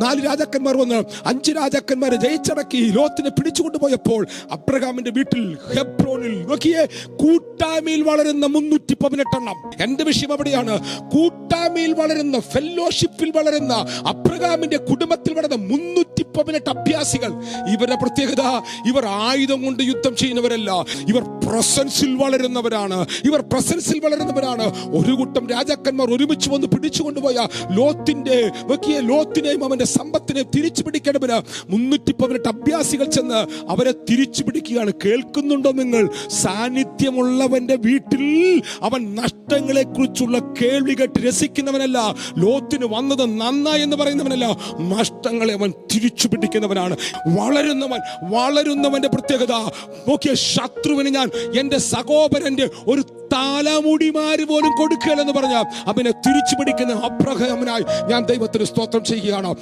4 രാജാക്കന്മാർ വന്ന് 5 രാജാക്കന്മാരെ ജയിച്ചടക്കി ലോത്തിനെ പിടിച്ചുകൊണ്ടുപോയപ്പോൾ അബ്രഹാമിന്റെ വീട്ടിൽ ഹെബ്രോനിൽ നോക്കിയേ, കൂട്ടായ്മയിൽ വളരുന്ന 318 എണ്ണം. എന്റെ വിഷയം അവിടെയാണ്. കൂട്ടായ്മയിൽ വളരുന്ന, ഫെല്ലോഷിപ്പിൽ വളരുന്ന, അബ്രഹാമിന്റെ കുടുംബത്തിൽ വളരുന്ന 318 അഭ്യാസികൾ. ഇവരുടെ പ്രത്യേകത, ഇവർ ആയുധം കൊണ്ട് യുദ്ധം ചെയ്യുന്നവരല്ല, ഇവർ പ്രസൻസിൽ വളരുന്നവരാണ്. ഒരു കൂട്ടം രാജാക്കന്മാർ ഒരുമിച്ച് വന്ന് പിടിച്ചുകൊണ്ടുപോയ ലോത്തിനെയും അവന്റെ സമ്പത്തിനെയും തിരിച്ചു പിടിക്കേണ്ടവര് 318 അഭ്യാസികൾ ചെന്ന് അവരെ തിരിച്ചു പിടിക്കുകയാണ്. കേൾക്കുന്നുണ്ടോ നിങ്ങൾ? സാന്നിധ്യമുള്ളവന്റെ വീട്ടിൽ അവൻ നഷ്ടങ്ങളെ കുറിച്ചുള്ള കേൾവി കേട്ട് രസിക്കുന്നവനല്ല. ലോത്തിന് വന്നത് നന്നായി എന്ന് പറയുന്നവനല്ല, നഷ്ടങ്ങളെ അവൻ തിരിച്ചു പിടിക്കുന്നവനാണ്. വളരുന്നവന്റെ പ്രത്യേകത നോക്കിയ, ശത്രുവിന് ഞാൻ എന്റെ സഹോദരന്റെ ഒരു തലമുടിമാര് പോലും കൊടുക്കുകയില്ലെന്ന് പറഞ്ഞ അവനെ തിരിച്ചു പിടിക്കുന്ന അബ്രഹാമിനായി ഞാൻ ദൈവത്തിന് സ്തോത്രം ചെയ്യുകയാണ്.